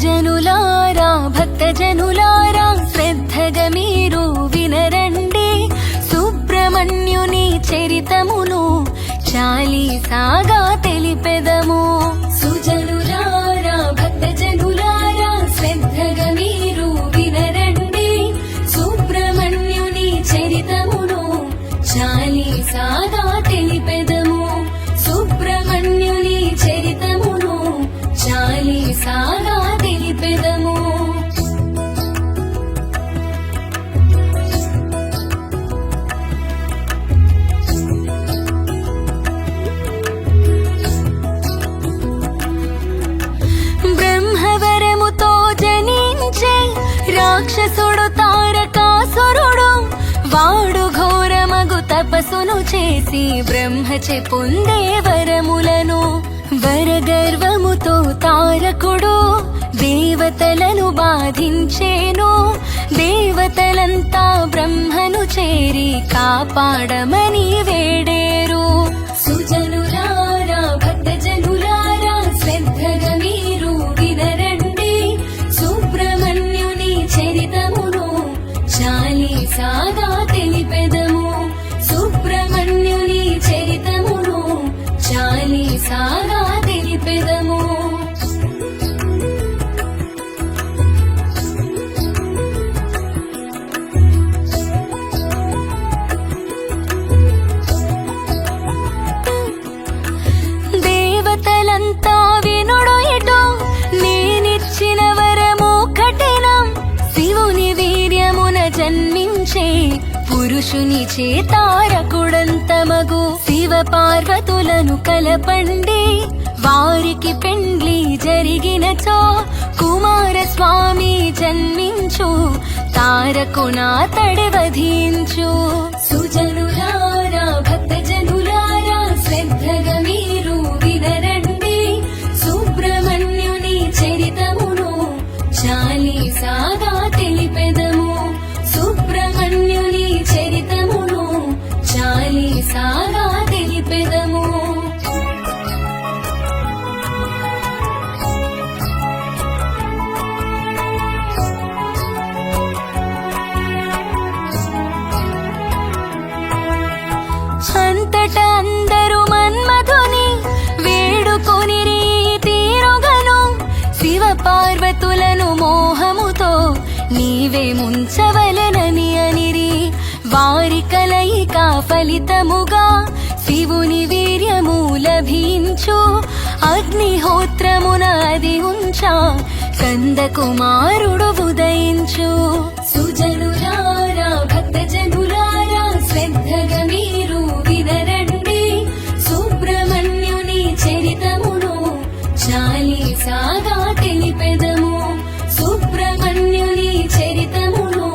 సుజనులారా భక్తజనులారా శ్రద్ధగా మీరు వినరండి సుబ్రహ్మణ్యుని చరితమును చాలీసాగా తెలిపెదము. సుజనులారా భక్తజనులారా శ్రద్ధగా మీరు వినరండి సుబ్రహ్మణ్యుని చరితమును చాలీసాగా తెలిపెదము. సుబ్రహ్మణ్యుని చరితమును చాలీసాగా తెలిపెదము. బ్రహ్మవరముతో జనించే రాక్షసుడు తారకాసురుడు వాడు ఘోరమగు తపస్సును చేసి బ్రహ్మచే పొందే వరములను వరగర్వముతో తారకుడు దేవతలను బాధించేను. దేవతలంతా బ్రహ్మను చేరి కాపాడమని వేడేరు. సుజనులారా భక్తజనులారా శ్రద్ధగా మీరు వినరండి సుబ్రహ్మణ్యుని చరితమును చాలీసాగా తెలిపెదము. సుబ్రహ్మణ్యుని చరితమును చాలీసాగా తెలిపెదము. దేవతలంతా వినుడు ఇటు నేనిచ్చిన వరము కఠినం. శివుని వీర్యమున జన్మించే పురుషుని చేతారకుడంతమగు శివ పార్వతులను కలపండి. వారికి పెండ్లి జరిగినచో కుమారస్వామి జన్మించు తారకునాతడి వధించు. సుజనులారా భక్తజనులారా శ్రద్ధగా మీరు వినరండి సుబ్రహ్మణ్యుని చరితమును చాలీసాగా తెలిపెదము. సుబ్రహ్మణ్యుని చరితమును చాలీసాగా తెలిపెదము. అంతటా అందరూ మన్మధుని వేడుకొని తీరుగను శివ పార్వతులను మోహముతో నీవే ముంచవలెనని అనిరి. వారి కలయిక ఫలితముగా శివుని వీర్యము లభించు. అగ్నిహోత్రమున అది ఉంచా కందకుమారుడు ఉదయించు. సుజనులారా భక్తజనులారా శ్రద్ధగా మీరు వినరండి సుబ్రహ్మణ్యుని చరితమును చాలీసాగా తెలిపెదము. సుబ్రహ్మణ్యుని చరితమును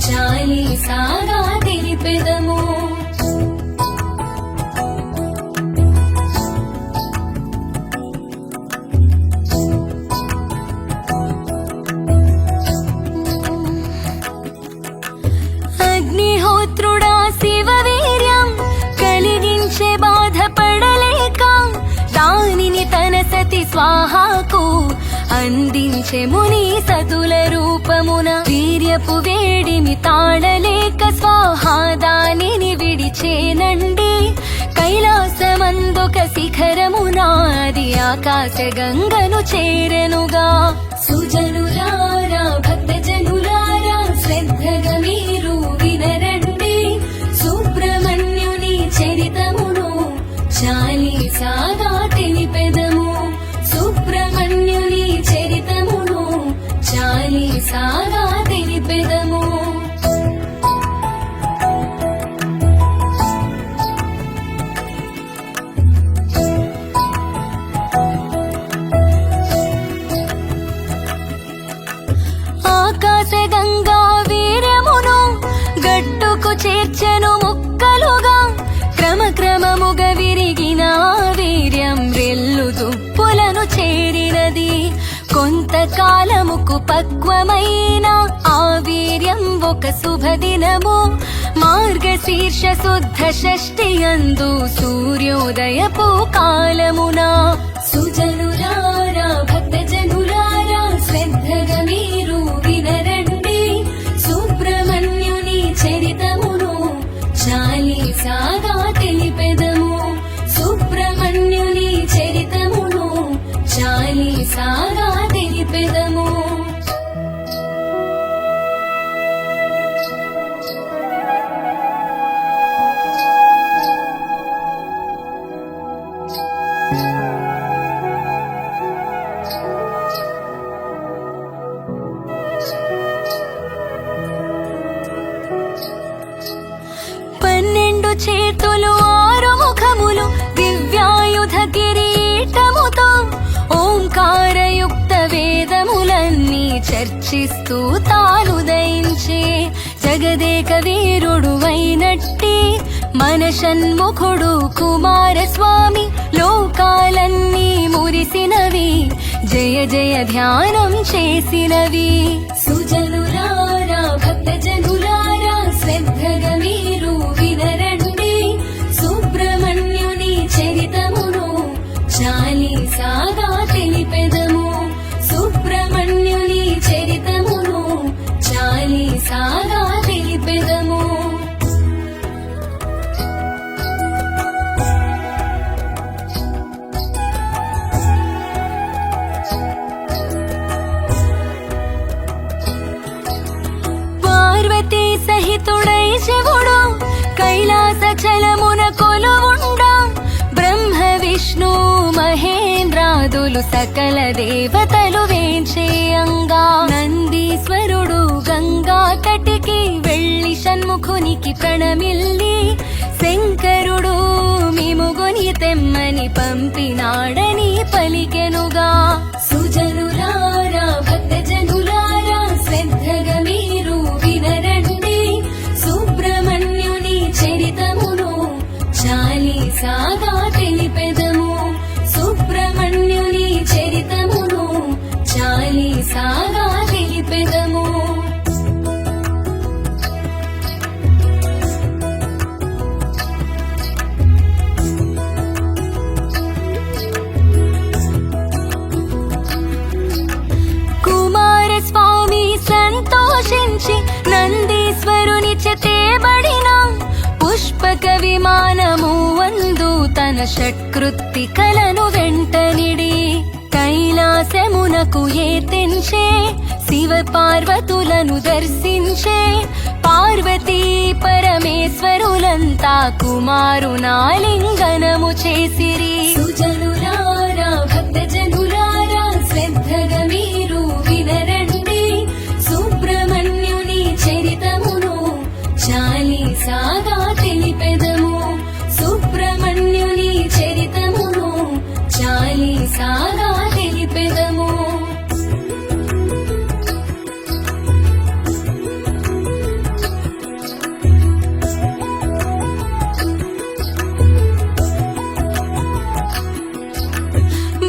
చాలీసాగా తెలిపెదము. అగ్నిహోత్రుడా శివ వీర్యం కలిగించే బాధపడలేక దానిని తన సతి స్వాహాకు అందించే ముని సతుల రూపమున వీర్యపు వేడిమి తాళలేక స్వాహా దానిని విడిచేనండి. కైలాసమందొక శిఖరమునాది ఆకాశ గంగను చేరెనుగా. సుజనులారా భక్తజనులారా శ్రద్ధగా మీరు వినరండి సుబ్రహ్మణ్యుని చరితమును చాలీసాగా తెలిపెదము. సుబ్రహ్మణ్యుని చరితమును చాలీసాగా తెలిపెదము. ఆకాశ గంగా వీర్యమును గట్టుకు చేర్చెను ముక్కలుగా క్రమక్రమముగా విరిగిన వీర్యం రెల్లు దుప్పులను చేరినది. కొంతకాలముకు పక్వమైన ఆ వీర్యం ఒక శుభదినము మార్గశీర్ష శుద్ధ షష్ఠి యందు సూర్యోదయపు కాలమున. సుజనులారా భక్తజనులారా శ్రద్ధ చాలీసాగా తెలిపెదము. చేతులు ఆరు ముఖములు దివ్యాయుధ కిరీటముతో ఓంకారయుక్త వేదములన్నీ చర్చిస్తూ తానుదయించే జగదేక వీరుడు అయినట్టి మన షణ్ముఖుడు కుమారస్వామి. లోకాలన్నీ మురిసినవి జయ జయ ధ్యానం చేసినవి. సుజనులారా భక్తజనులారా శ్రద్ధగా మీరు వినరండి సుబ్రహ్మణ్యుని చరితమును చాలీసాగా తెలిపెదము. సుబ్రహ్మణ్యుని చరితమును చాలీసాగా తెలిపెదము. పార్వతీ సహితుడై శివుడు కైలాస చలమున కొలువుండా బ్రహ్మ విష్ణు మహేంద్రాదులు సకల దేవతలు వేంచేయంగా నందీశ్వరుడు గంగా తటికి వెళ్ళి షణ్ముఖునికి ప్రణమిల్లి శంకరుడు మిముగుని తెమ్మని పంపినాడని పలికెనుగా. సుజనులారా భక్తజనులారా శ్రద్ధగా మీరు వినరండి సుబ్రహ్మణ్యుని చరితమును చాలీసాగా తెలిపెదము. సుబ్రహ్మణ్యుని చరితమును చాలీసాగా తెలిపెదము. కుమారస్వామి సంతోషించి నందీశ్వరుని చేతబడిన పుష్పక విమానము వందు తన షట్కృత్తికలను వెంటనిడి కైలాసమునకు ఏతించే శివ పార్వతులను దర్శించే పార్వతీ పరమేశ్వరులంతా కుమారునాలింగనము చేసిరి. సుజనులారా భక్తజనులారా శ్రద్ధగా మీరు వినరండి సుబ్రహ్మణ్యుని చరితమును చాలీసాగా తెలిపెదము. సుబ్రహ్మణ్యుని చరితమును చాలీసాగా తెలిపెదము.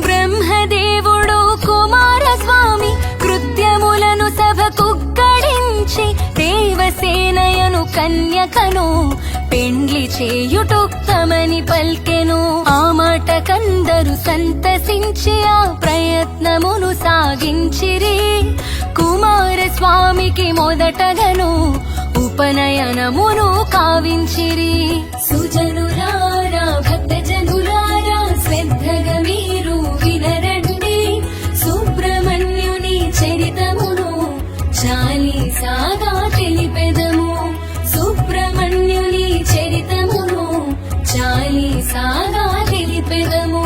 బ్రహ్మదేవుడు కుమారస్వామి కృత్యములను సభకు గడించి దేవసేనయను కన్యకను పెండ్లి చేయుటొక్తమని పల్కెను. ఆ మాట కందరు సంతసించి ఆ ప్రయత్నమును సాగించిరి. కుమారస్వామికి మొదటగను ఉపనయనమును కావించిరి. సుజనులారా భక్తజనులారా శ్రద్ధగా మీరు వినరండి సుబ్రహ్మణ్యుని చరితమును చాలీసాగా తెలిపెదము. సుబ్రహ్మణ్యుని చరితమును చాలీసాగా తెలిపెదము.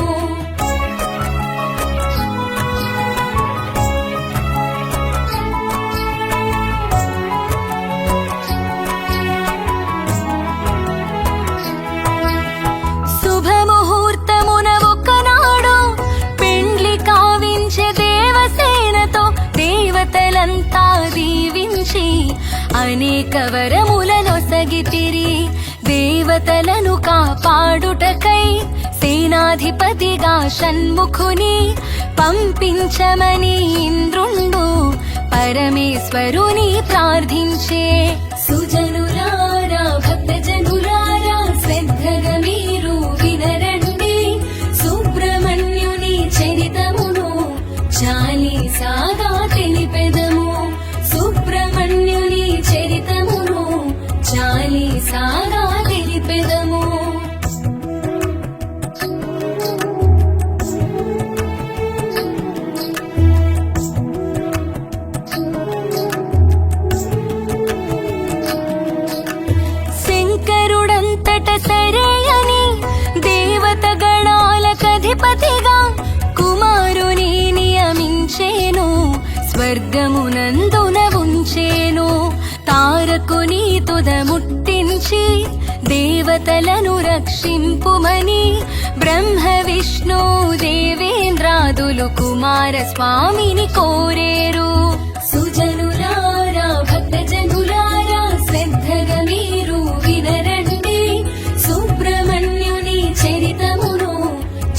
శుభముహూర్తమున ఒకనాడు పెండ్లి కావించే దేవసేనతో దేవతలంతా దీవించి అనేక వరములనొసగితిరి. దేవతలను కాపాడుటకై సేనాధిపతిగా షణ్ముఖుని పంపించమని ఇంద్రుండు పరమేశ్వరుని ప్రార్థించే. సుజనులారా భక్తజనులారా శ్రద్ధగా మీరు వినరండి సుబ్రహ్మణ్యుని చరితమును చాలీసాగా తెలిపెదము. సుబ్రహ్మణ్యుని చరితమును చాలీసాగా తెలిపెదము. స్వర్గమునందున ఉంచేను. తారకుని తుద ముట్టించి దేవతలను రక్షింపుమని బ్రహ్మ విష్ణు దేవేంద్రాదులు కుమారస్వామిని కోరేరు. సుజనులారా భక్తజనులారా శ్రద్ధగా మీరు వినరండి, సుబ్రహ్మణ్యుని చరితమును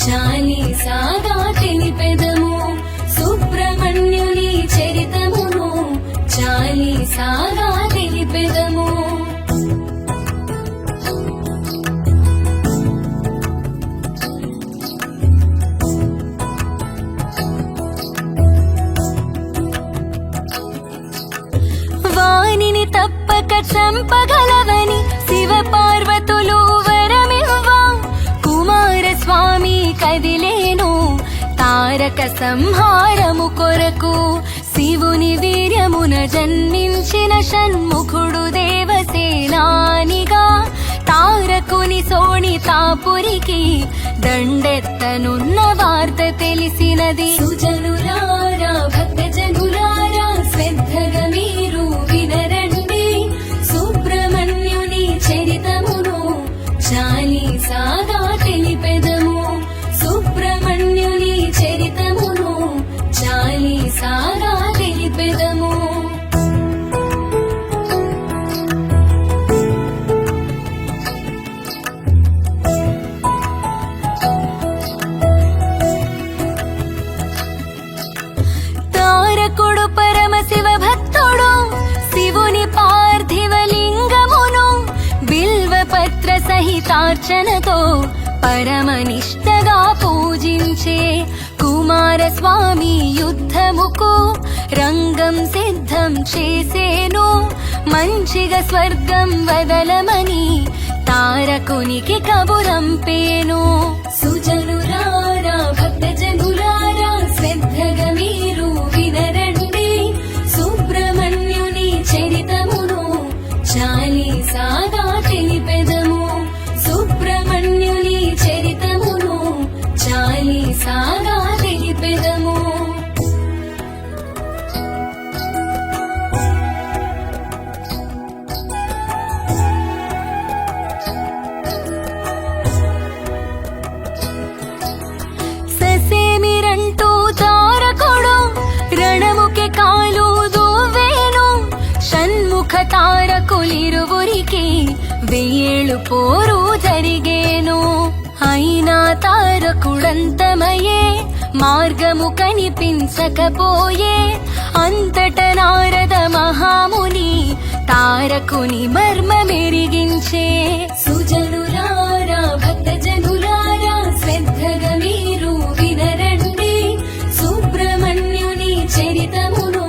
చాలీసాగా తెలిపెదము. సుబ్రహ్మణ్యుని చరితమును చాలీసాగా తెలిపెదము. వానిని తప్పక చంపగలవని శివ పార్వతులు వరమివ్వా, కుమారస్వామి కదిలేను తారక సంహారము కొరకు. శివుని వీర్యమున జన్మించిన షణ్ముఖుడు దేవసేనానిగా తారకుని శోణితాపురికి దండెత్తనున్న వార్త తెలిసినది. సుజనులారా భక్తజనులారా శ్రద్ధగా మీరు వినరండి, సుబ్రహ్మణ్యుని చరితమును చాలీసాగా తెలిపెదము. సుబ్రహ్మణ్యుని చరితమును చాలీసాగా తెలిపెదము. తారకుడు పరమశివ భక్తుడు శివుని పార్థివ లింగమును బిల్వపత్ర సహితార్చనతో పరమనిష్టగా పూజించే. కుమారస్వామి యుద్ధముకు రంగం సిద్ధం చేసేను, మంచిగా స్వర్గం వదలమని తారకునికి కబురంపేను. సుజనులారా భక్తజనులారా శ్రద్ధగా మీరు వినరండి, సుబ్రహ్మణ్యుని చరితమును చాలీసాగా తెలిపెదము. సుబ్రహ్మణ్యుని చరితమును చాలీసాగా తెలిపెదము. ససేమిరంటూ తారకుడు రణముకి కాలు దువ్వేను, షణ్ముఖ తారకులిరువురికి 1000 పోరు జరిగేను. అయినా తారకుడంతమయే మార్గము కనిపించకపోయే. అంతట నారద మహాముని తారకుని మర్మమెరిగించే. సుజనులారా భక్తజనులారా శ్రద్ధగా మీరు వినరండి, సుబ్రహ్మణ్యుని చరితమును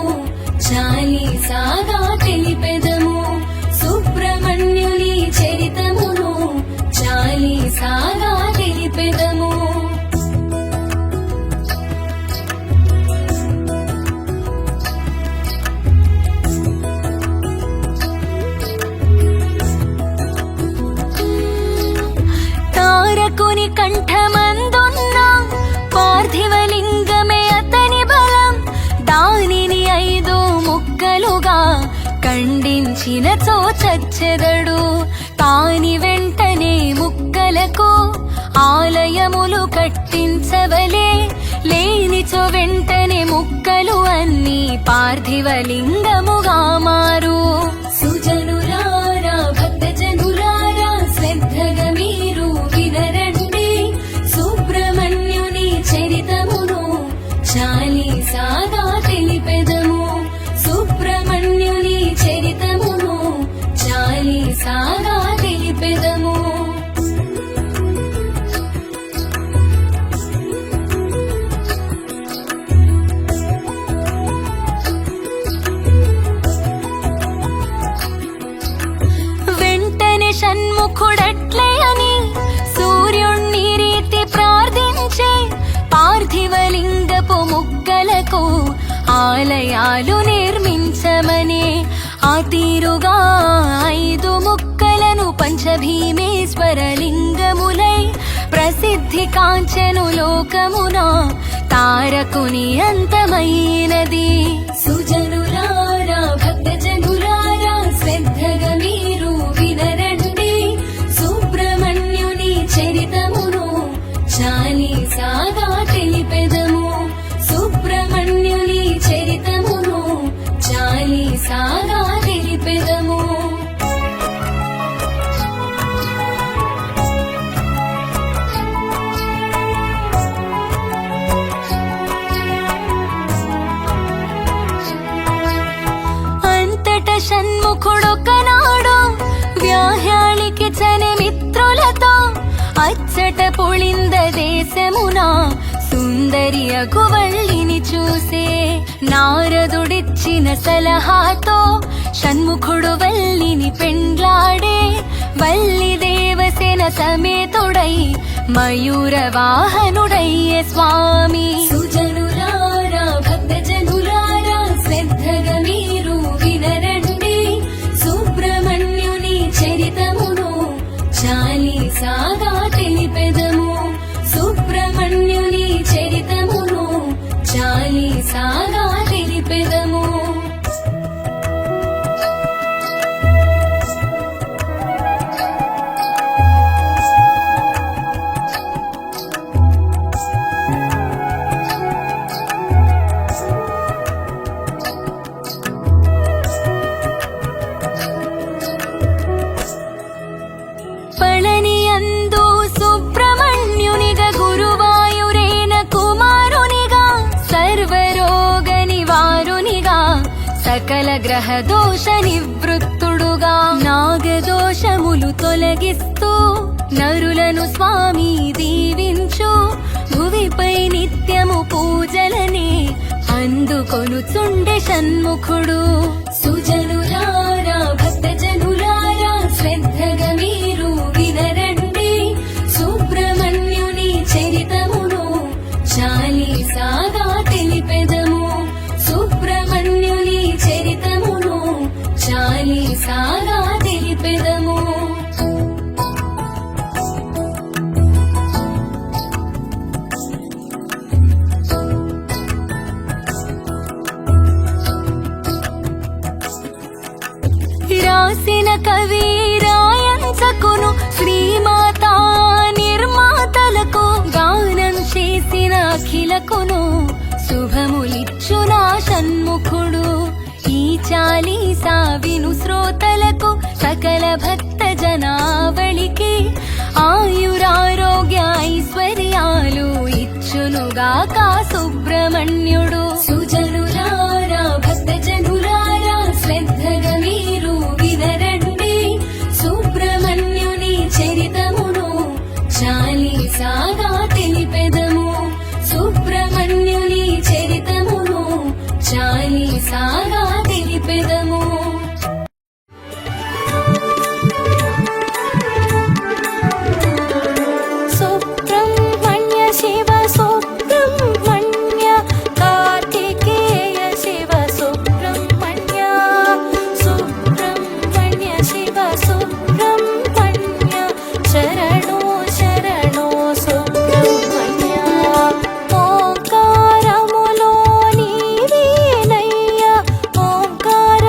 చాలీసాగా తెలిపెదము. సుబ్రహ్మణ్యుని చరితమును చాలీసాగా తెలిపెదము. తారకుని కంఠమందున్న పార్థివలింగమే అతని బలం. దానిని 5 ముక్కలుగా ఖండించినచో చచ్చెదడు. కాని వెంటనే ముక్కలకు ఆలయములు కట్టించవలే, లేనిచో వెంటనే ముక్కలు అన్ని పార్థివలింగముగా మారు. సుజనులారా భక్తజనులారా శ్రద్ధగా మీరు వినరండి, సుబ్రహ్మణ్యుని చరితమును చాలీసాగా తెలిపెదము. సుబ్రహ్మణ్యుని చరితమును చాలీసాగా తెలిపెదము. వెంటనే షణ్ముఖుడట్లే అని సూర్యుణ్ణి రీతి ప్రార్థించే. పార్థివలింగపు ముక్కలకు ఆలయాలు నిర్మించమనే. ఆ తీరుగా 5 ముక్కలను పంచభీమేశ్వర లింగములై ప్రసిద్ధి కాంచెను లోకమున. తారకుని అంతమైనది. షణ్ముఖుడొకనాడు వ్యాహ్యాళికి చని మిత్రులతో అచ్చట పుళింద దేశమున సుందరి అగువల్లిని చూసే. నారదుడిచ్చిన సలహాతో షణ్ముఖుడు వల్లిని పెండ్లాడే. వల్లి దేవసేన సమేతుడై మయూర వాహనుడయ్యే స్వామి. సుజనులారా భక్తజనులారా శ్రద్ధగా మీరు వినరండి, సుబ్రహ్మణ్యుని చరితమును చాలీసాగా తెలిపెదము. సుబ్రహ్మణ్యుని చరితమును చాలీసాగా తెలిపెదము. పళనియందు సుబ్రహ్మణ్యునిగా గురువాయురేన కుమారునిగా సర్వరోగ నివారునిగా సకల గ్రహ దోష నివృత్తుడుగా నాగదోషములు తొలగిస్తూ నరులను స్వామి దీవించు. భువిపై నిత్యము పూజలనే అందుకొనుచుండే షణ్ముఖుడు. సుజనులారా భక్తజనులారా శ్రద్ధగా మీరు వినరండి, సుబ్రహ్మణ్యుని చరితమును చాలీసాగా తెలిపెదము. సుబ్రహ్మణ్యుని చరితమును చాలీసాగా తెలిపెదము. రాసిన కవి రాయంచకును శ్రీమాతా నిర్మాతలకు గానం చేసిన అఖిలకును శుభములిచ్చునా షణ్ముఖుడు. ఈ చాలీసా విను శ్రోతలకు సకల భక్త జనావళికి ఆయురారోగ్య ఐశ్వర్యాలు ఇచ్చునుగాక సుబ్రహ్మణ్యుడు. సుజనులారా భక్తజనులారా శ్రద్ధగా మీరు వినరండి, సుబ్రహ్మణ్యుని చరితమును చాలీసాగా తెలిపెదము. సుబ్రహ్మణ్యుని చరితమును చాలీసాగా తెలిపెదము. సుబ్రహ్మణ్య శివ సుబ్రహ్మణ్య కార్తికేయ శివ సుబ్రహ్మణ్య సుబ్రహ్మణ్య శివ సుబ్రహ్మణ్య శరణో శరణో సుబ్రహ్మణ్య. ఓంకారములో నీవేనయ్య ఓంకార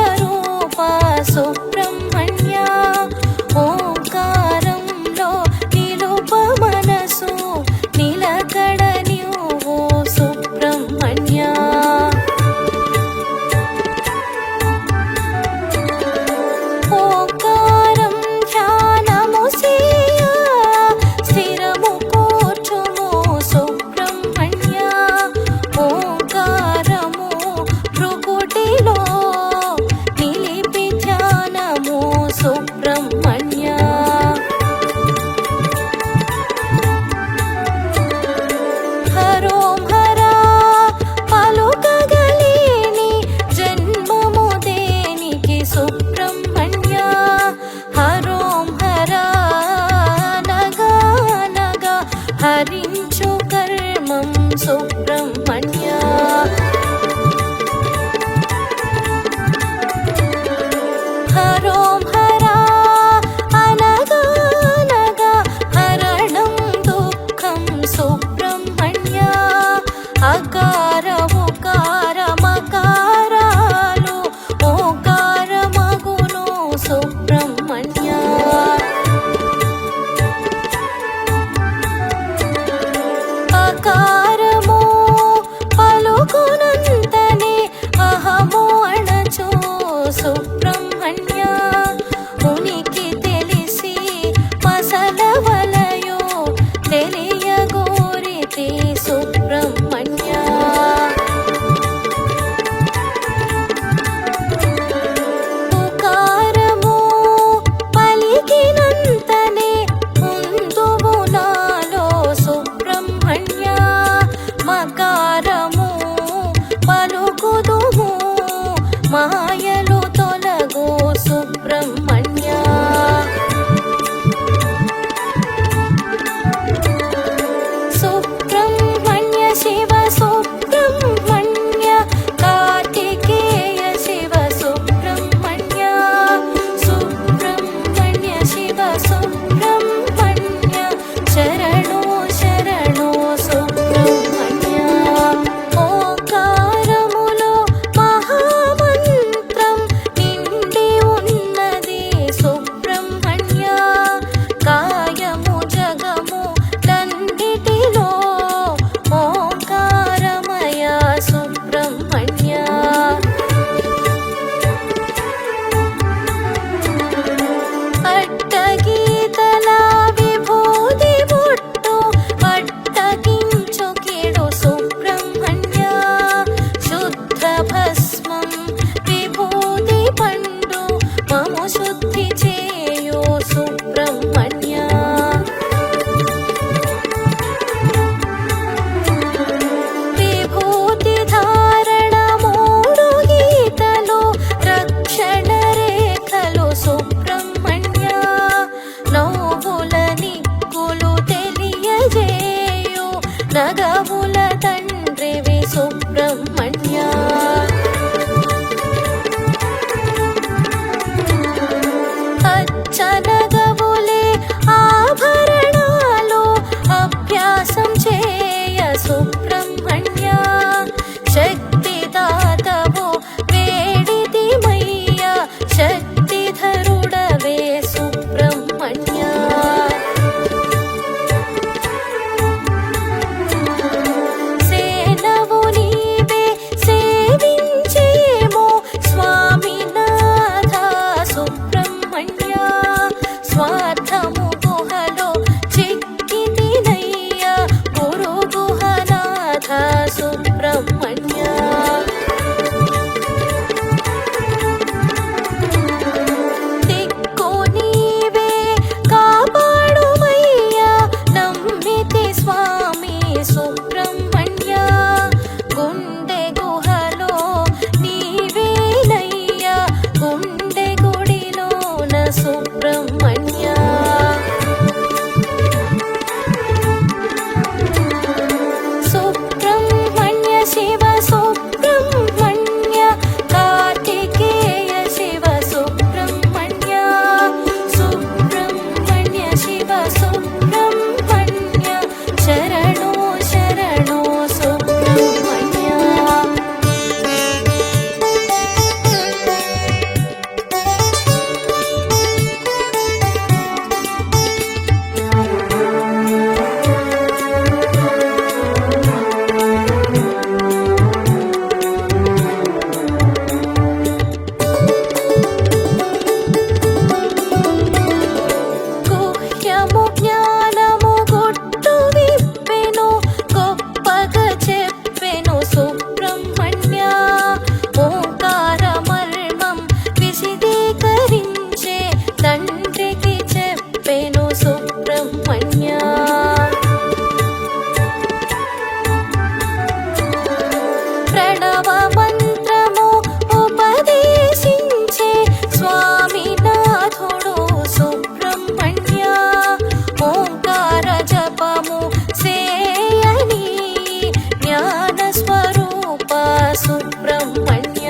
సుబ్రహ్మణ్య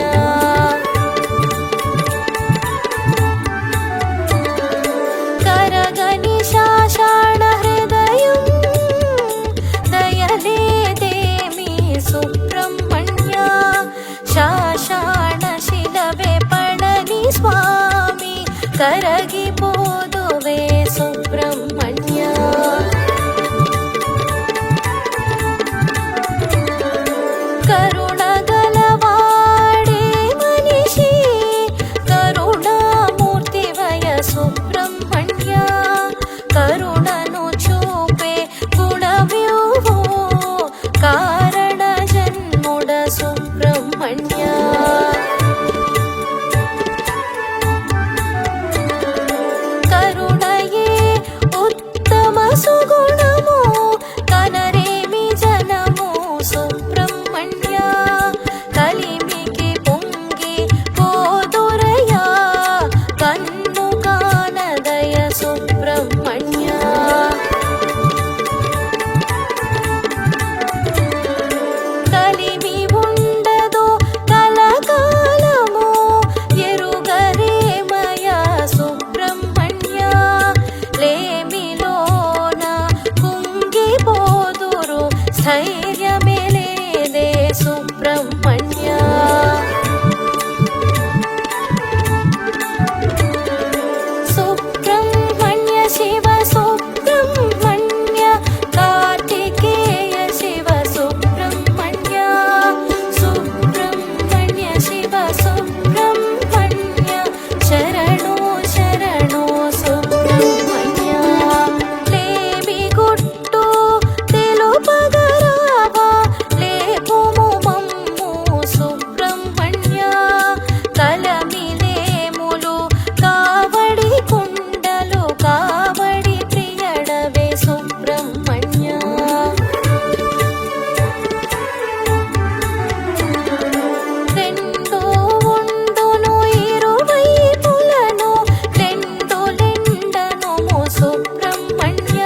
కరగని శాషాణ హృదయం దయలేదేమి సుబ్రహ్మణ్య శాషాణ శిలవే పడని స్వామి కరగిపోదువే సుబ్రహ్మణ్య కరుణగలవాడే మనిషి కరుణామూర్తివయ సుబ్రహ్మణ్య కరుణను చూపే గుణవ్యూహో కారణ జన్ముడ సుబ్రహ్మణ్య కరుణయే ఉత్తమ సుగుణము కనరేమి జనము సుబ్రహ్మణ్య కలిమికి పొంగి పోదురయా కన్ను కానదయ సుబ్రహ్మణ్య కలిమి ఉండదు కలకాలము ఎరుగరేమయ సుబ్రహ్మణ్య లేమిలోన కుంగిపోదురు స్థైర్యమే లేదే సుబ్రహ్మణ్య సుబ్రహ్మణ్య శివ సుబ్రహ్మణ్య కార్తికేయ శివ సుబ్రహ్మణ్య సుబ్రహ్మణ్య శివ సుబ్రహ్మణ్య శరణో శరణో సుబ్రహ్మణ్య లేమి గుట్టు తెలుపగరావా లేపుము మమ్ము సుబ్రహ్మణ్య కలమిలేములు కావడి కుండలు కావడి ప్రియడవే సుబ్రహ్మణ్య రెండు ఉండును ఇరువైపులను లెండులెండను సుబ్రహ్మణ్య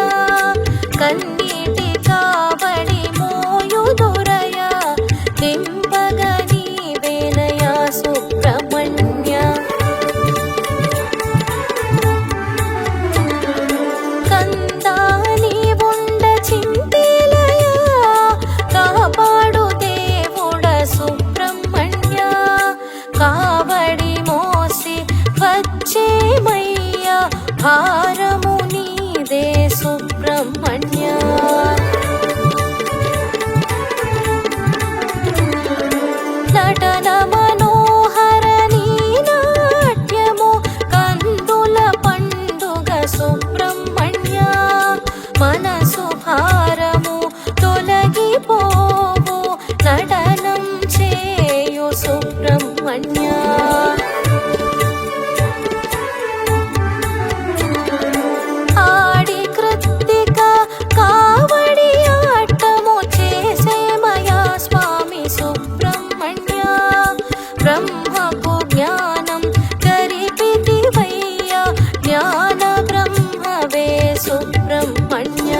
కన్నీటి కావడి మోయుదురయ దింపగ నీవేనయ సుబ్రహ్మణ్య కందాని ఉండ చింతేలయ కాపాడు దేవుడ సుబ్రహ్మణ్య కావడి మోసి వచ్చేమయ్య భారము నీదే సుబ్రహ్మణ్య నటన మనోహర నీ నాట్యము కందుల పండుగ సుబ్రహ్మణ్య మనసు భారము తొలగిపోవు నటనం చేయు సుబ్రహ్మణ్య ఆడి కృత్తిక కావడి ఆటము చేసేమయా స్వామి సుబ్రహ్మణ్య బ్రహ్మకు జ్ఞానం కరిపితివయ్య జ్ఞాన బ్రహ్మవే సుబ్రహ్మణ్య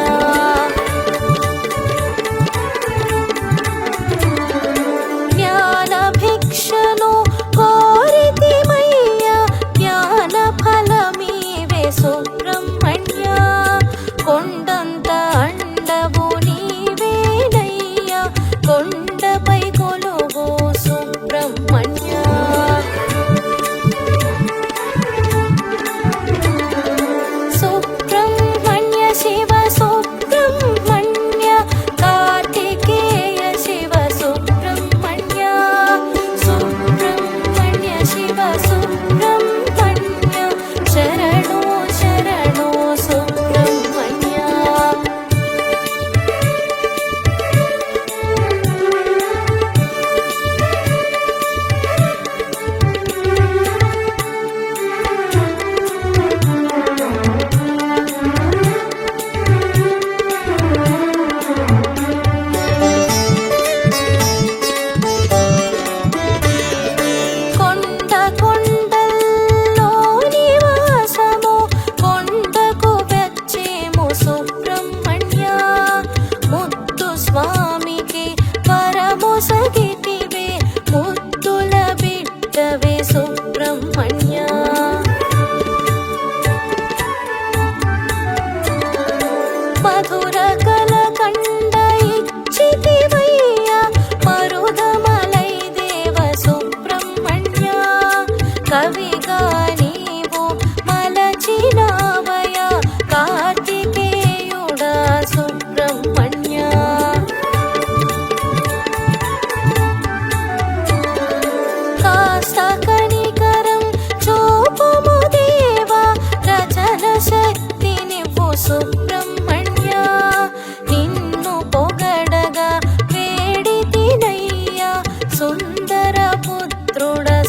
జ్ఞాన భిక్షను కోరితిమయ్య జ్ఞాన ఫలమీవే సుబ్రహ్మణ్య కొండంత అండవు నీవేనయ్య కొండపై కొలువు సుబ్రహ్మణ్య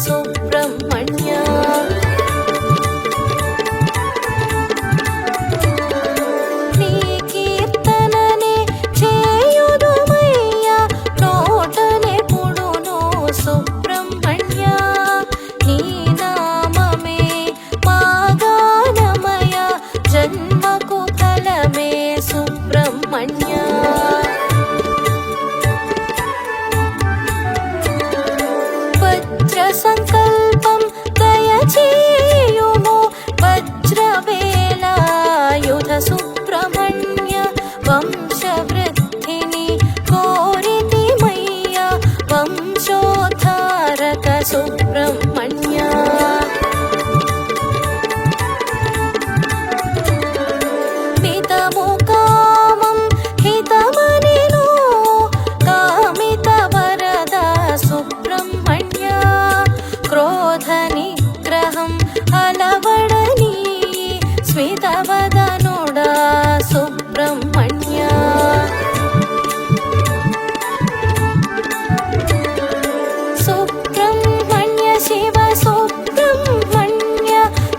సుబ్రహ్మణ్య నీ కీర్తననే చేయుదుమయ్యా నోటనెప్పుడును సుబ్రహ్మణ్య నీ నామమే మా గానమయ జన్మకు ఫలమే సుబ్రహ్మణ్య వజ్ర సంకల్పం దయచేయుము వజ్రవేలాయుధ సుబ్రహ్మణ్య వంశవృద్ధిని కోరితిమయ్య వంశోద్ధారక సుబ్రహ్మణ్య మితము కామం హితమనిను కామిత వరద సుబ్రహ్మణ్య క్రోధ నిగ్రహం అలవడని స్మితవదనుడా సుబ్రహ్మణ్య సుబ్రహ్మణ్య శివ సుబ్రహ్మణ్య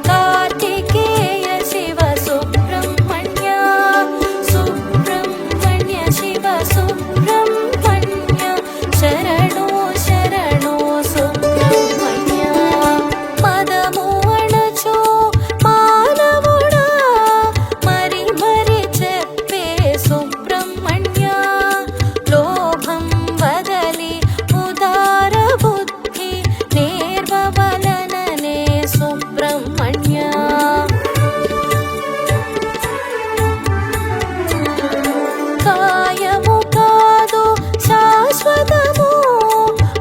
కార్తికేయ శివ సుబ్రహ్మణ్య సుబ్రహ్మణ్య శివ సుబ్రహ్మణ్య శరణో శరణో సుబ్రహ్మణ్య పదము అణచో మానవుడా మరి మరి చెప్పే సుబ్రహ్మణ్య లోభం వదలి ఉదార బుద్ధి నేర్వవలననే సుబ్రహ్మణ్య కాయము కాదు శాశ్వతము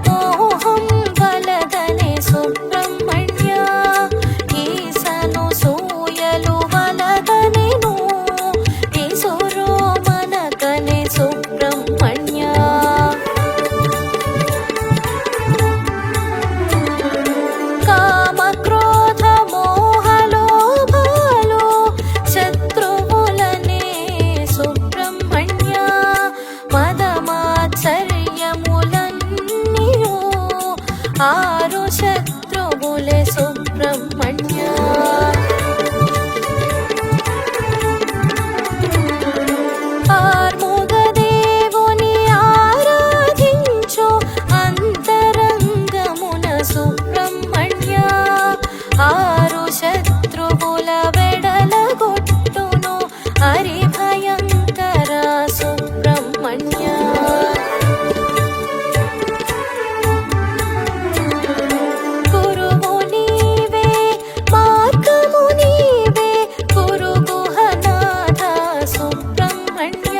మోహం వలదనే సుబ్రహ్మణ్య ఈసను సూయలు వలదనెను ఈసురో మనకనే సుబ్రహ్మణ్య కామ క్రోధ మోహలోభాలు శత్రువులనే సుబ్రహ్మణ్య మదమాచర్యములన్నీయు ఆరు శత్రువులే సుబ్రహ్మణ్య ఆర్ముగదేవుని ఆరాధించు అంతరంగమున సుబ్రహ్మణ్య ఆరు శత్రువుల వెడలగొట్టును హరిభయంకర సుబ్రహ్మణ్య గురువు నీవే మార్గము నీవే గురు గుహనాథ సుబ్రహ్మణ్య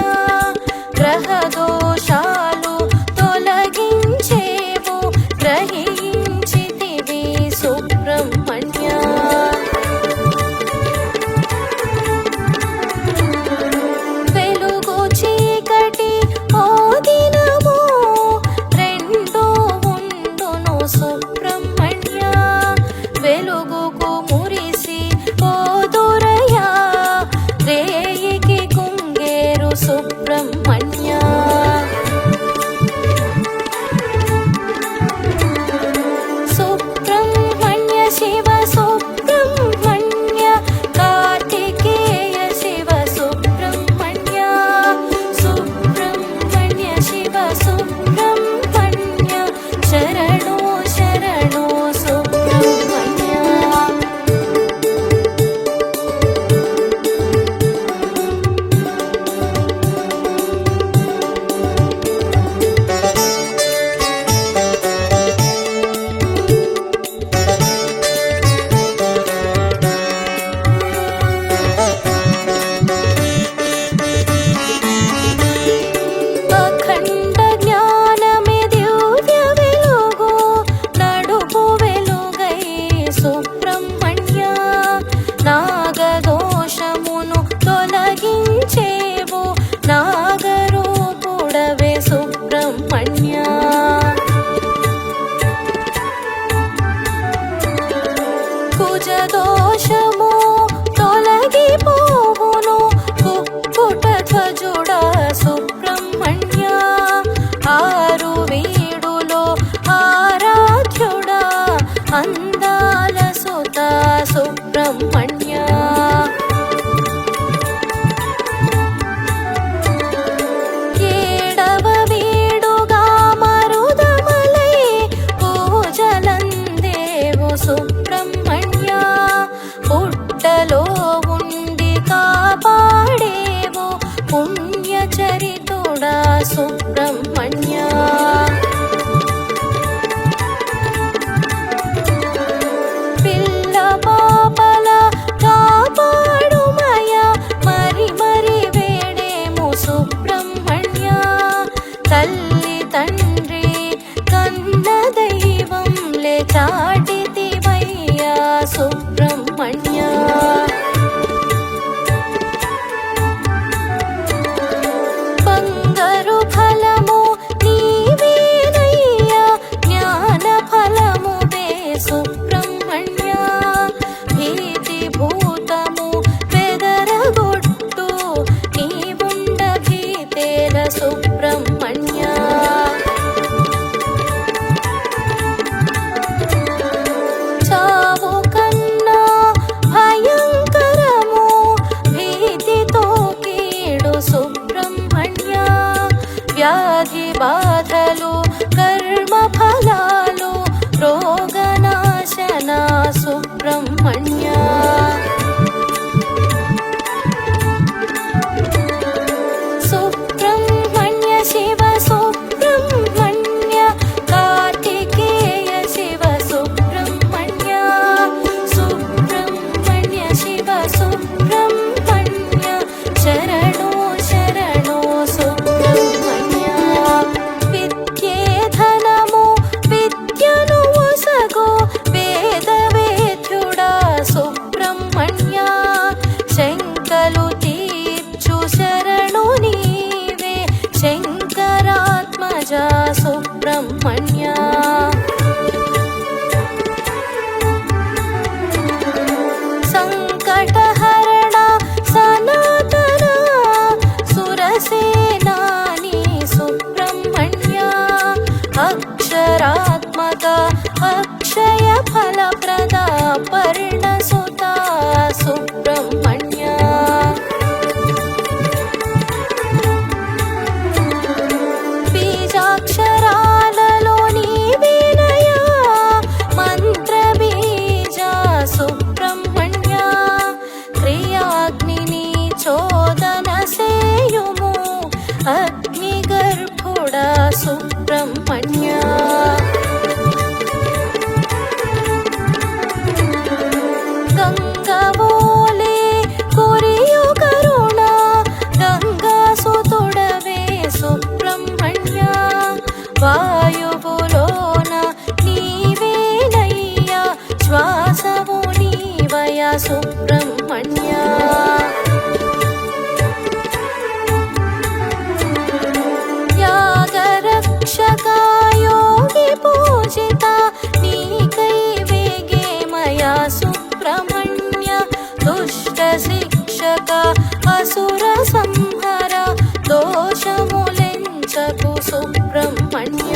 గ్రహ దోషాలు తొలగించేవు గ్రహించితివి సుబ్రహ్మణ్య వెలుగు చీకటి ఓ దినము రెండు ఉండును సుబ్రహ్మణ్య వెలుగుకు మురిసి పోదురయ్యా రేయికి కుంగేరు సుబ్రహ్మణ్య సుబ్రహ్మణ్య శివ సుబ్రహ్మణ్య కార్తికేయ శివ సుబ్రహ్మణ్య సుబ్రహ్మణ్య శివ సుబ్రహ్మణ్య శరణో శరణో చాటితివయ్యా సుబ్రహ్మణ్య. బంగారు ఫలము నీవేనయ్యా జ్ఞాన ఫలమువే సుబ్రహ్మణ్య. భీతి భూతము బెదరగొట్టు నీవుండ భీతేల సుబ్రహ్మణ్య. చావు కన్నా భయంకరము భీతితో కీడు సుబ్రహ్మణ్య. వ్యాధి బాధలు కర్మ ఫలాలు రోగనాశన సుబ్రహ్మణ్య. సుబ్రహ్మణ్య శివ సుబ్రహ్మణ్య కార్తికేయ శివ సుబ్రహ్మణ్య. సుబ్రహ్మణ్య శివ సుబ్రహ్మణ్య శరణో శరణో సుబ్రహ్మణ్య. విద్యే ధనము విద్యను వసగో వేద వేద్యుడా సుబ్రహ్మణ్య. శంకలు తీర్చు శరణు నీవే శంకరాత్మజ సుబ్రహ్మణ్య. సంకటహరణ సనాతన సురసేనాని సుబ్రహ్మణ్య. అక్షరాత్మక అక్షయ ఫలప్రద పర్ణసుత సుబ్రహ్మణ్య. బీజాక్షరాలలో నీవేనయా మంత్ర బీజ సుబ్రహ్మణ్య. క్రియాగ్నిని చోదన సేయుము అగ్ని గర్భుడ సుబ్రహ్మణ్య. గంగవోలే కురియు కరుణ గంగాసుతుడవే సుబ్రహ్మణ్య. వాయువులోన నీవేనయ్యా శ్వాసము నీవయ సుబ్రహ్మణ్య. యాగరక్షక యోగి పూజిత నీకై వేగే మయా సుబ్రహ్మణ్య. దుష్ట శిక్షక అసుర సంహర దోషములెంచకు సుబ్రహ్మణ్య.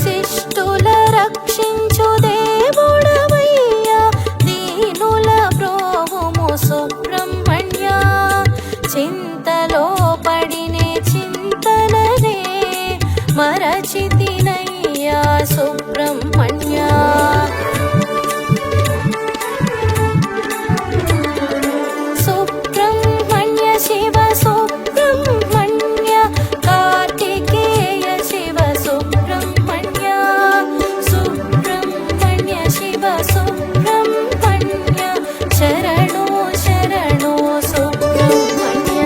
శిష్టుల రక్షించు దేవుడవయ్యా దీనుల ప్రోవుము సుబ్రహ్మణ్య. చింతలో పడినే చింతననే మరచితినయ్యా సుబ్రహ్మణ్య. సుబ్రహ్మణ్య శివ సుబ్రహ్మణ్య కార్తికేయ శివ సుబ్రహ్మణ్య. సుబ్రహ్మణ్య శివ సుబ్రహ్మణ్య శరణో శరణో సుబ్రహ్మణ్య.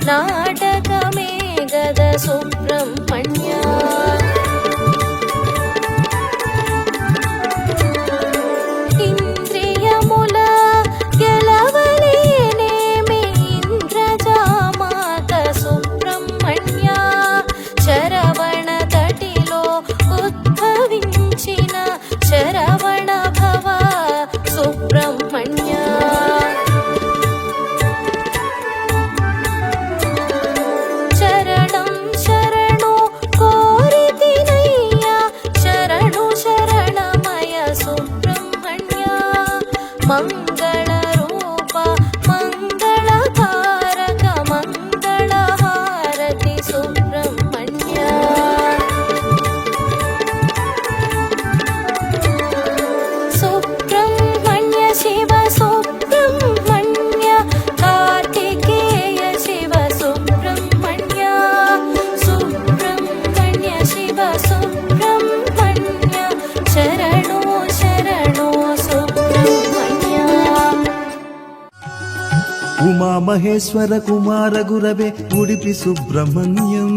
నాటకమే గద సుబ్రహ్మణ్య ఇంద్రియముల గెలవలేనేమి ఇంద్రజామాత సుబ్రహ్మణ్య శరవణ తటిలో ఉద్భవించిన శరవణ భవ సుబ్రహ్మణ్య శరణం శరణు కోరితినయ్య శరణు శరణమయ సుబ్రహ్మణ్య మంగళ రూప మంగళకారక మంగళహారతి సుబ్రహ్మణ్య సుబ్రహ్మణ్య శివ సుబ్రహ్మణ్య కార్తికేయ శివ సుబ్రహ్మణ్య సుబ్రహ్మణ్య శివ సుబ్రహ్మణ్య శరణో శరణో సుబ్రహ్మణ్య ఉమా మహేశ్వర కుమార గురవే ఉడిపి సుబ్రహ్మణ్యం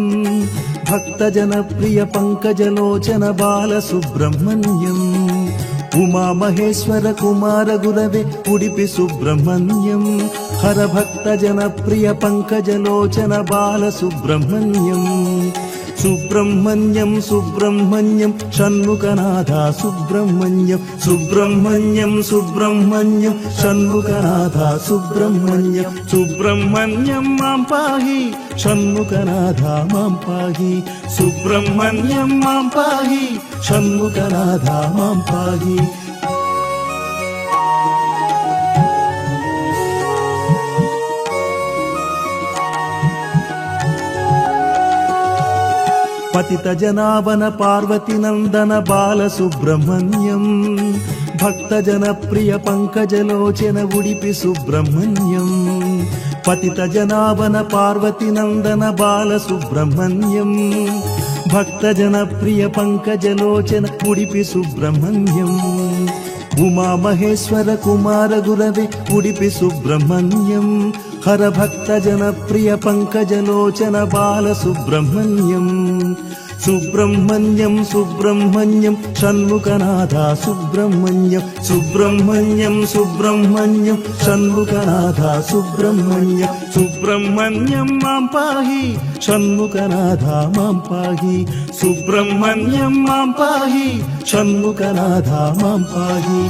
భక్త జనప్రియ పంకజలోచన బాల సుబ్రహ్మణ్యం ఉమా మహేశ్వర కుమార గురవే ఉడిపి సుబ్రహ్మణ్యం హర భక్త జనప్రియ పంకజలోచన బాల సుబ్రహ్మణ్యం సుబ్రహ్మణ్యం సుబ్రహ్మణ్యం షణ్ముఖనాథ సుబ్రహ్మణ్యం సుబ్రహ్మణ్యం సుబ్రహ్మణ్యం షణ్ముఖనాథ సుబ్రహ్మణ్యం సుబ్రహ్మణ్యం మాం పాహి షణ్ముఖనాథ మాం పాహి సుబ్రహ్మణ్యం మాం పాహి షణ్ముఖనాథ మాం పాహి పతిత జనావన పార్వతి నందన బాల సుబ్రహ్మణ్యం భక్త జనప్రియ పంకజలోచన ఉడిపి సుబ్రహ్మణ్యం పతిత జనావన పార్వతి నందన బాల సుబ్రహ్మణ్యం భక్త జనప్రియ పంకజలోచన ఉడిపి సుబ్రహ్మణ్యం ఉమా మహేశ్వర కుమార గురవే ఉడిపి సుబ్రహ్మణ్యం హర భక్త జనప్రియ పంకజలోచన బాల సుబ్రహ్మణ్యం సుబ్రహ్మణ్యం సుబ్రహ్మణ్యం షణ్ముఖనాథ సుబ్రహ్మణ్యం సుబ్రహ్మణ్యం సుబ్రహ్మణ్యం షణ్ముఖనాథ సుబ్రహ్మణ్యం సుబ్రహ్మణ్యం మాం పాహి షణ్ముఖనాథ మాం పాహి సుబ్రహ్మణ్యం మాం పాహి షణ్ముఖనాథ మాం పాహి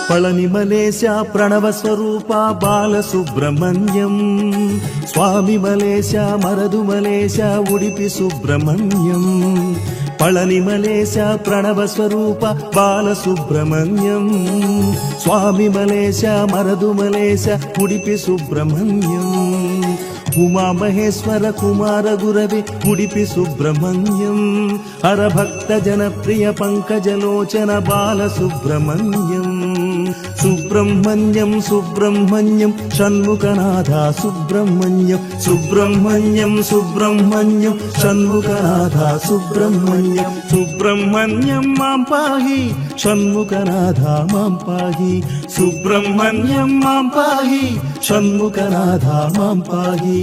పళనిమలేశ ప్రణవ స్వరూప బాల సుబ్రహ్మణ్యం స్వామి మలేశ మరదుమలేశ ఉడిపి సుబ్రహ్మణ్యం పళనిమలేశ ప్రణవ స్వరూప బాల సుబ్రహ్మణ్యం స్వామి మలేశ మరదుమలేశ ఉడిపి సుబ్రహ్మణ్యం ఉమా మహేశ్వర కుమార గురవే ఉడిపి సుబ్రహ్మణ్యం హర భక్త జనప్రియ పంకజలోచన బాల సుబ్రహ్మణ్యం సుబ్రహ్మణ్యం సుబ్రహ్మణ్యం షణ్ముఖనాథ సుబ్రహ్మణ్యం సుబ్రహ్మణ్యం సుబ్రహ్మణ్యం షణ్ముఖనాథ సుబ్రహ్మణ్యం సుబ్రహ్మణ్యం మాం పాహి షణ్ముఖనాథ మాం పాహి సుబ్రహ్మణ్యం మాం పాహి షణ్ముఖనాథ మాం పాహి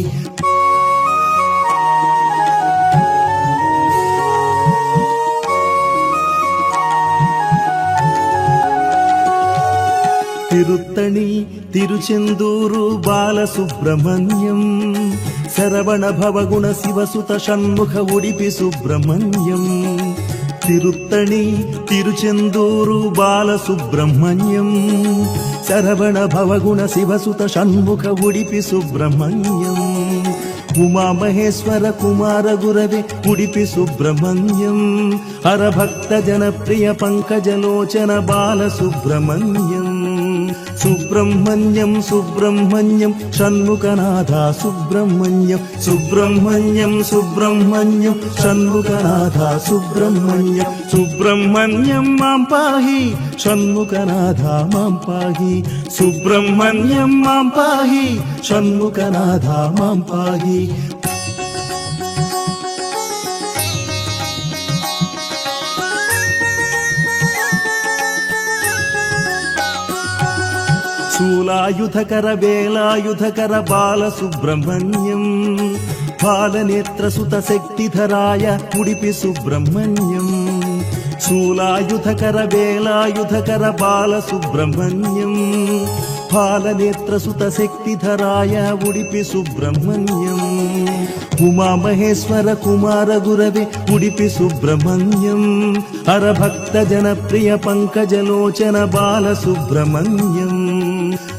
తిరుత్తణి తిరుచెందూరు బాల సుబ్రహ్మణ్యం శరవణ భవగుణ శివసుత షణ్ముఖ ఉడిపి సుబ్రహ్మణ్యం తిరుత్తణి తిరుచెందూరు బాల సుబ్రహ్మణ్యం శరవణ భవగుణ శివసుత షణ్ముఖ ఉడిపి సుబ్రహ్మణ్యం ఉమా మహేశ్వర కుమార గురవే ఉడిపి సుబ్రహ్మణ్యం హర భక్త జనప్రియ పంకజలోచన బాల సుబ్రహ్మణ్యం సుబ్రహ్మణ్యం సుబ్రహ్మణ్యం షణ్ముఖనాథ సుబ్రహ్మణ్యం సుబ్రహ్మణ్యం సుబ్రహ్మణ్యం షణ్ముఖనాథ సుబ్రహ్మణ్యం సుబ్రహ్మణ్యం మాం పాహి షణ్ముఖనాథ మాం పాహి సుబ్రహ్మణ్యం మాం పాహి షణ్ముఖనాథ మాం పాహి శూలాయుధకర వేలాయుధకర బాలసుబ్రహ్మణ్యం బాలనేత్రసుత శక్తిధరాయ ఉడిపి సుబ్రహ్మణ్యం శూలాయుధకర వేలాయుధకర బాలసుబ్రహ్మణ్యం బాలనేత్రసుత శక్తిధరాయ ఉడిపి సుబ్రహ్మణ్యం ఉమామహేశ్వర కుమార గురవే ఉడిపి సుబ్రహ్మణ్యం హరభక్త జనప్రియ పంకజలోచన బాలసుబ్రహ్మణ్యం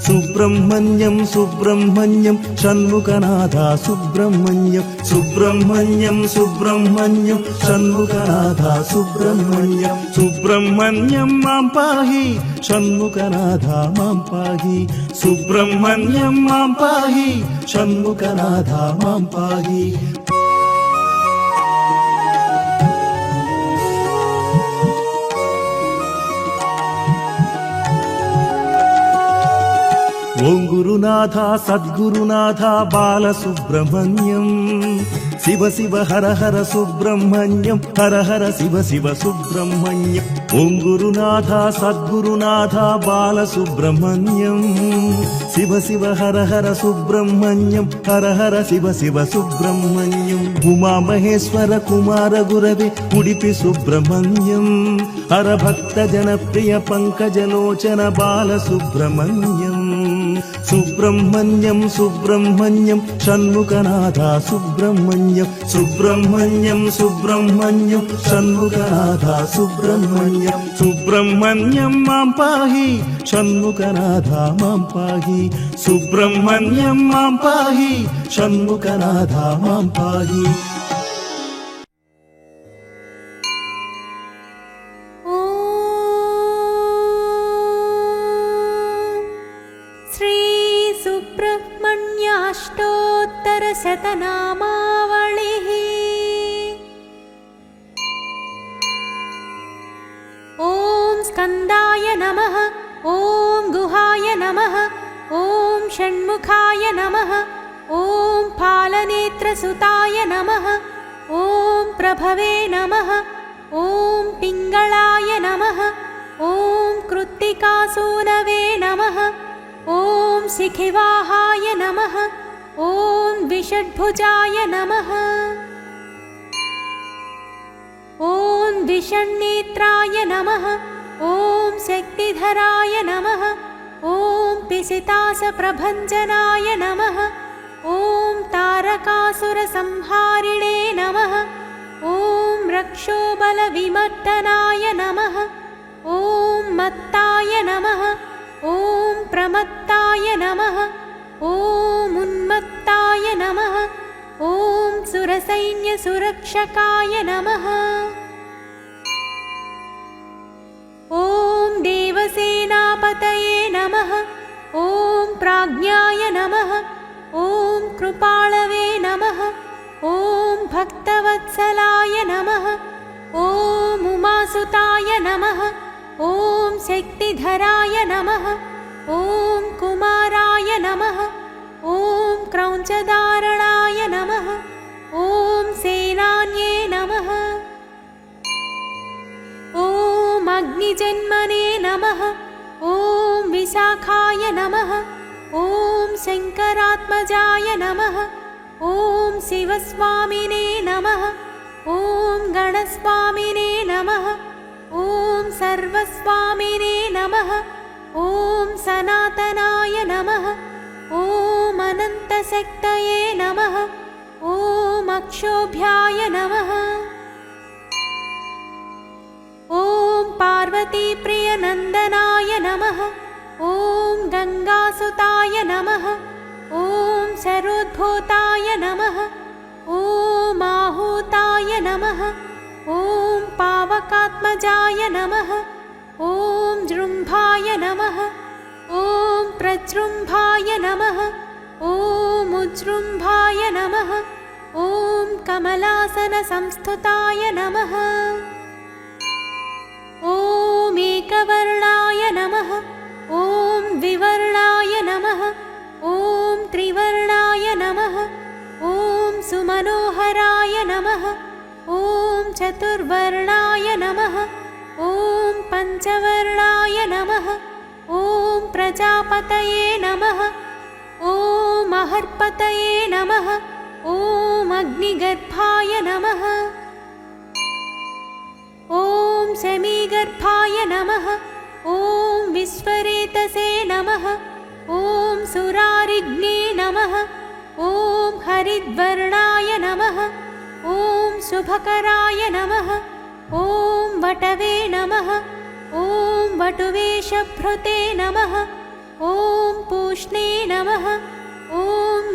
సుబ్రహ్మణ్యం సుబ్రహ్మణ్యం షణ్ముఖనాథ సుబ్రహ్మణ్యం సుబ్రహ్మణ్యం సుబ్రహ్మణ్యం షణ్ముఖనాథ సుబ్రహ్మణ్యం సుబ్రహ్మణ్యం మాం పాహి షణ్ముఖనాథ మాం పాహి సుబ్రహ్మణ్యం మాం పాహి షణ్ముఖనాథ మాం పాహి ఓం గురునాథ సద్గురునాథ బాలసుబ్రహ్మణ్యం శివ శివ హర హర సుబ్రహ్మణ్యం హర హర శివ శివ సుబ్రహ్మణ్యం ఓం గురునాథ సద్గురునాథ బాలసుబ్రహ్మణ్యం శివ శివ హర హర సుబ్రహ్మణ్యం హర హర శివ శివ సుబ్రహ్మణ్యం ఉమామహేశ్వర కుమార గురవే ఉడిపి సుబ్రహ్మణ్యం హర భక్త జనప్రియ పంకజలోచన బాలసుబ్రహ్మణ్యం సుబ్రహ్మణ్యం సుబ్రహ్మణ్యం షణ్ముఖనాథ సుబ్రహ్మణ్యం సుబ్రహ్మణ్యం సుబ్రహ్మణ్యం షణ్ముఖనాథ సుబ్రహ్మణ్యం సుబ్రహ్మణ్యం మాం పాహి షణ్ముఖనాథ మాం పాహి సుబ్రహ్మణ్యం మాం పాహి షణ్ముఖనాథ మాం పాహి शतनामावलिः ॐ स्कन्दाय नमः ॐ गुहाय नमः ॐ षण्मुखाय नमः ॐ फालनेत्रसुताय नमः ॐ प्रभवे नमः ॐ पिङ्गळाय नमः ॐ कृत्तिकासूनवे नमः ॐ शिखिवाहाय नमः ॐ विषड्भुजाय नमः ॐ विषण्नेत्राय नमः ॐ शक्तिधराय नमः ॐ पिसितासप्रभञ्जनाय नमः ॐ तारकासुरसंहारिणे नमः ॐ रक्षोबलविमर्दनाय नमः ॐ मत्ताय नमः ॐ प्रमत्ताय नमः ॐ उन्मत्ताय नमः ॐ सुरसैन्यसुरक्षकाय नमः ॐ देवसेनापतये नमः ॐ प्राज्ञाय नमः ॐ कृपाळवे नमः ॐ भक्तवत्सलाय नमः ॐ उमासुताय नमः ॐ शक्तिधराय नमः ॐ कुमाराय नमः ॐ क्रौञ्चधारणाय नमः ॐ सेनान्ये नमः ॐ अग्निजन्मने नमः ॐ विशाखाय नमः ॐ शङ्करात्मजाय नमः ॐ शिवस्वामिने नमः ॐ गणस्वामिने नमः ॐ सर्वस्वामिने नमः ॐ सनातनाय नमः ॐ अनन्तशक्तये नमः ॐ अक्षोभ्याय नमः ॐ पार्वतीप्रियनन्दनाय नमः ॐ गङ्गासुताय नमः ॐ शरोद्भूताय नमः ॐ आहूताय नमः ॐ पावकात्मजाय नमः ॐ जृम्भाय नमः ॐ प्रजृम्भाय नमः ॐ उज्जृम्भाय नमः ॐ कमलासनसंस्तुताय नमः ॐ एकवर्णाय नमः ॐ विवर्णाय नमः ॐ त्रिवर्णाय नमः ॐ सुमनोहराय नमः ॐ चतुर्वर्णाय नमः ॐ पञ्चवर्णाय नमः ॐ प्रजापतये नमः। ॐ अहर्पतये नमः। ॐ अग्निगर्भाय नमः। ॐ शमीगर्भाय नमः। ॐ विश्वरेतसे नमः। ॐ सुरारिग्ने नमः। ॐ हरिद्वर्णाय नमः। ॐ शुभकराय नमः। ॐ वटवे नमः। ॐ वटुवेशभृते नमः। ॐ पूष्णे नमः। ॐ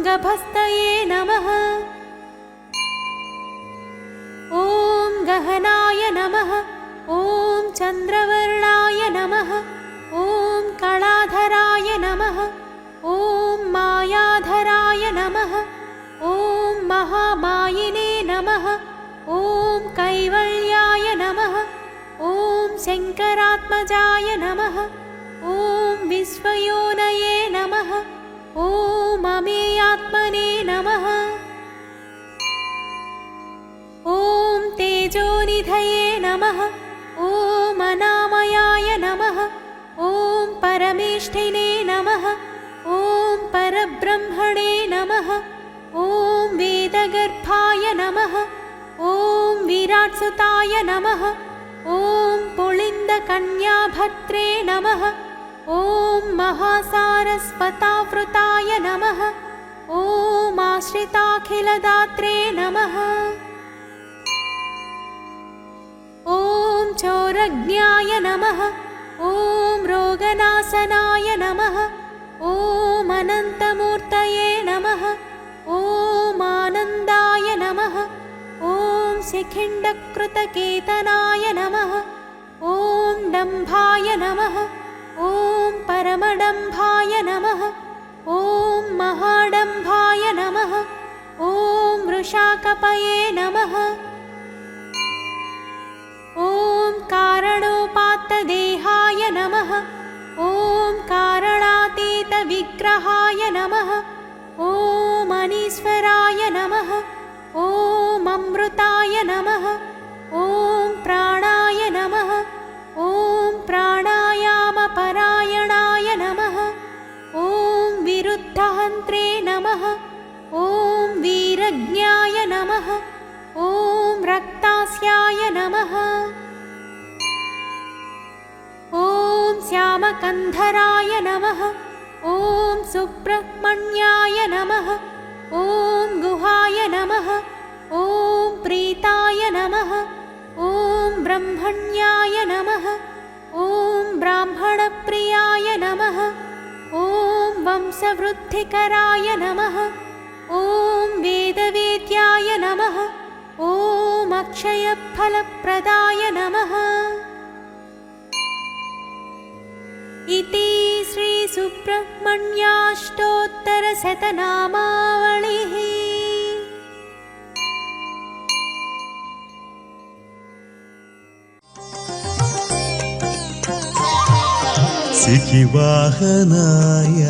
गभस्तये नमः। ॐ गहनाय नमः। ॐ चन्द्रवर्णाय नमः। ॐ कलाधराय नमः। ॐ मायाधराय नमः। ॐ महामायिने नमः। ॐ कैवल्याय नमः। ॐ शङ्करात्मजाय नमः। ॐ विश्वयोनये नमः। ॐ अमेयात्मने नमः। ॐ तेजोनिधये नमः। ॐ अनामयाय नमः। ॐ परमेष्ठिने नमः। ॐ परब्रह्मणे नमः। ॐ वेदगर्भाय नमः। ॐ विराट्सुताय नमः। ॐ पुलिन्दकन्याभद्रे नमः। ॐ महासारस्वतावृताय नमः। ॐ आश्रिताखिलदात्रे नमः। ॐ चोरज्ञाय नमः। ॐ रोगनाशनाय नमः। ॐ अनन्तमूर्तये नमः। ॐ आनन्दाय नमः। ॐ शिखिण्डकृतकेतनाय नमः। ॐ डम्भाय नमः। ॐ परमडम्भाय नमः। ॐ महाडम्भाय नमः। ॐ वृषाकपये नमः। ॐ कारणोपात्तदेहाय नमः। ॐ कारणातीतविग्रहाय नमः। ॐ अनीश्वराय नमः। ॐ अमृताय नमः। ॐ प्राणाय नमः। ॐ प्राणायामपरायणाय नमः। ॐ विरुद्धहन्त्रे नमः। ॐ वीरज्ञाय नमः। ॐ रक्तास्याय नमः। ॐ श्यामकन्धराय नमः। ॐ सुब्रह्मण्याय नमः। ॐ गुहाय नमः। ॐ प्रीताय नमः। ॐ ब्रह्मण्याय नमः। ॐ ब्राह्मणप्रियाय नमः। ॐ वंशवृद्धिकराय नमः। ॐ वेदवेद्याय नमः। ॐ अक्षयफलप्रदाय नमः। इति श्रीसुब्रह्मण्याष्टोत्तरशतनामावलिः। सिखिवाहनाय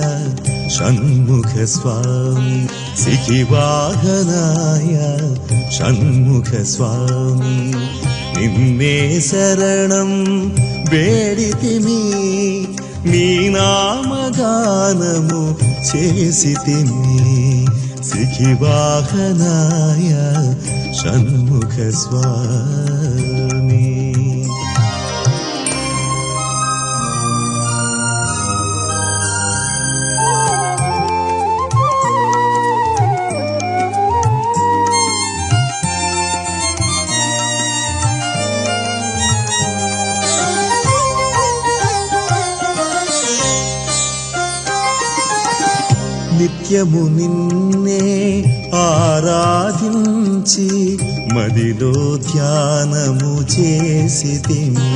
षण्मुखस्वामी सिखिवाहनाय षण्मुखस्वामी निन्ने शरणं बेडितिमि नी नामगानमु चेसितिमि सिखिवाहनाय षण्मुखस्वामी నిత్యము నిన్నే ఆరాధించి మదిలో ధ్యానము చేసితిమి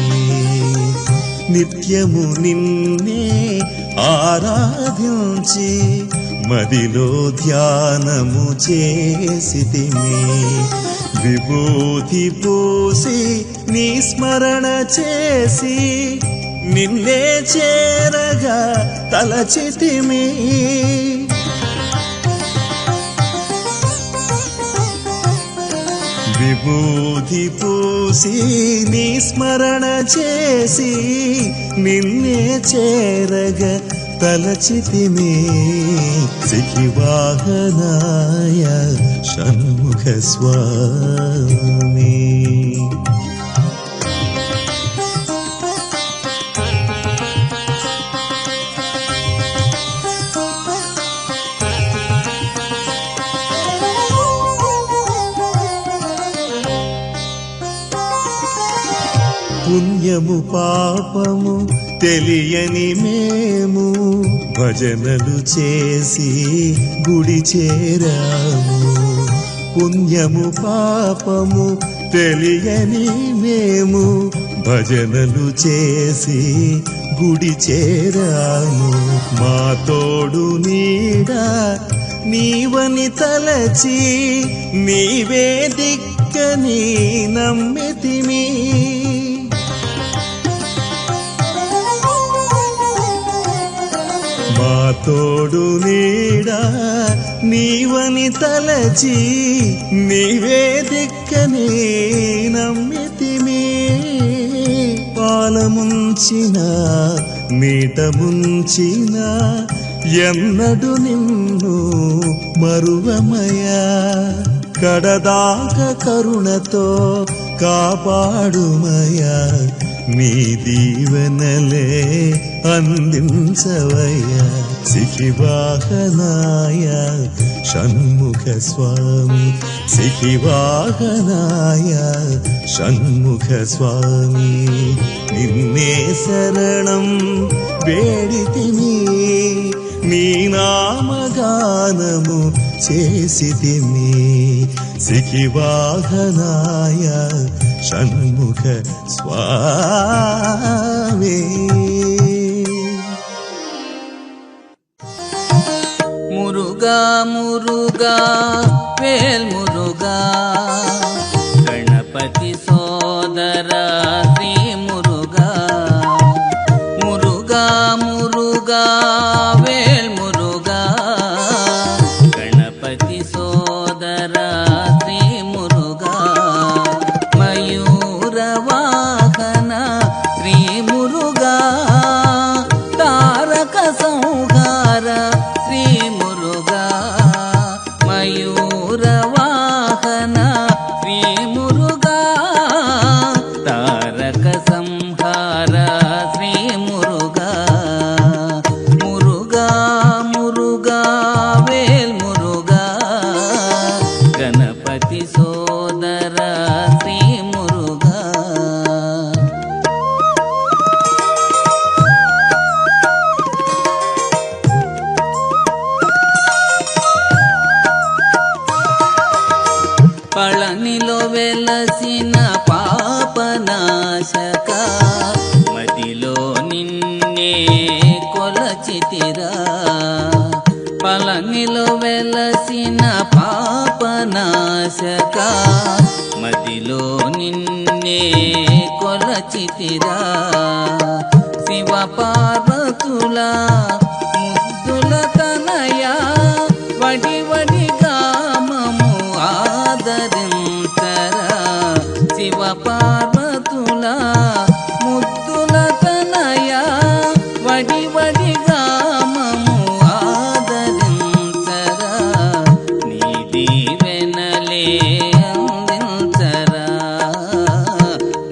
నిత్యము నిన్నే ఆరాధించి మదిలో ధ్యానము చేసితిమి విభూతి పూసి నీ స్మరణ చేసి నిన్నే చేరగా తలచితిమి విభూతి పూసి నీ స్మరణ చేసి నిన్నే చేరగ తలచితిమే సిఖివాహనాయ షణ్ముఖ స్వామి. పుణ్యము పాపము తెలియని మేము భజనలు చేసి గుడి చేరాము. పుణ్యము పాపము తెలియని మేము భజనలు చేసి గుడి చేరాము. మా తోడు నీడా నీవని తలచి నీవే దిక్కని నమ్మితిమి. మా తోడు నీడా నీవని తలచి నీవే దిక్కని నమ్మితిమి. పాలముంచిన నీట ముంచిన ఎన్నడు నిన్ను మరువమయా. కడదాక కరుణతో కాపాడుమయా. నీ దీవెనలే అందించవయ్యా. సిఖివాహనాయ షణ్ముఖ స్వామి. సిఖివాహనాయ షణ్ముఖ స్వామి. నిన్నే శరణం వేడితిమి నీ నామగానము చేసితిమి. సిఖివాహనాయ షణ్ముఖ స్వామి. మురుగా మురుగా వేల్ మురుగా గణపతి సోదర శ్రీ మురుగా. మురుగా మురుగా వేల్ మురుగా గణపతి సోదర శ్రీ మురుగా. మయూర వాహన శ్రీ మురుగా తారక సంహార శ్రీ మురుగా. మయూర వాహన శ్రీ మురుగా తారక సంహార శ్రీ మురుగా. మురుగా మురుగా వేల్ మురుగా గణపతి సోదర శ్రీ మురుగా. పళనిలో వెలసిన పాపనాశక మదిలో నిన్నే కొలచితిరా. పళనిలో వెలసిన పాపనాశక మదిలో నిన్నే కొలచితిరా. శివ పార్వతుల ముద్దుల తనయ వడి వడిగా మము ఆదరించరా. శివ పార్వతుల ముద్దుల తనయ వడి వడిగా మము ఆదరించరా. నీ దీవెనలే అందించరా.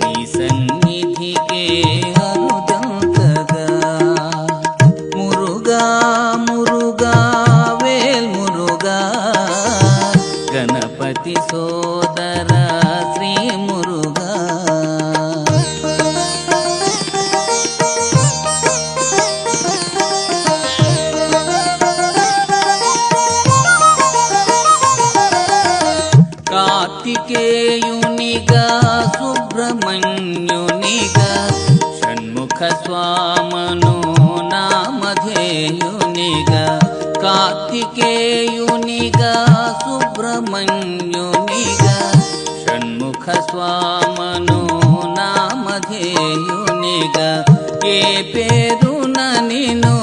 నీ సన్నిధికే అనుదంతగా. మురుగా మురుగా వేల్ మురుగా గణపతి సోదర శ్రీ మురుగా. కార్తికేయునిగా సుబ్రహ్మణ్యునిగా షణ్ముఖ స్వామను నామధేయునిగా. కార్తికేయునిగా సుబ్రహ్మణ్యునిగా షణ్ముఖ స్వామను నామధేయునిగా. ఏ పేరున నిన్ను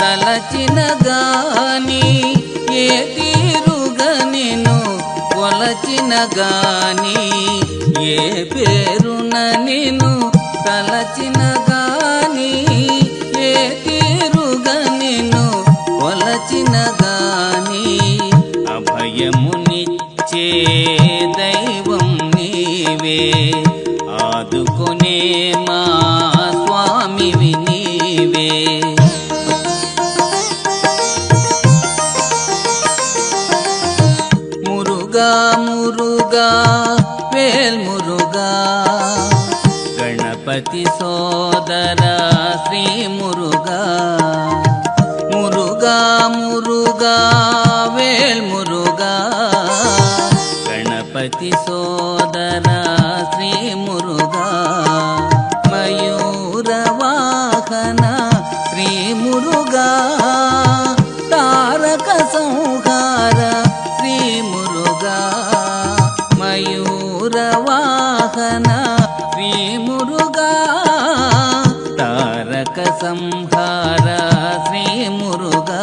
తలచిన గాని ఏ తీరుగా నిన్ను కొలచిన గాని ఏ పేరున నిన్ను తలచిన గాని ఏ తీరుగా నిన్ను కొలచిన గాని అభయమునిచ్చే దైవం నీవే ఆదుకొనే మా స్వామివి నీవే మురుగా మురుగా వేల్మురుగా గణపతి సోదర శ్రీ మురుగా మురుగా మురుగా వేల్మురుగా గణపతి సోదర శ్రీ మురుగా మయూర వాహన శ్రీ మురుగా తారక సంహార శ్రీ మురుగా మయూర వాహన శ్రీ మురుగా తారక సంహార శ్రీ మురుగా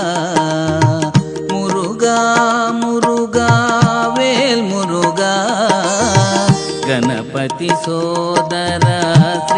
మురుగా మురుగా వేల్మురుగా గణపతి సోదర శ్రీ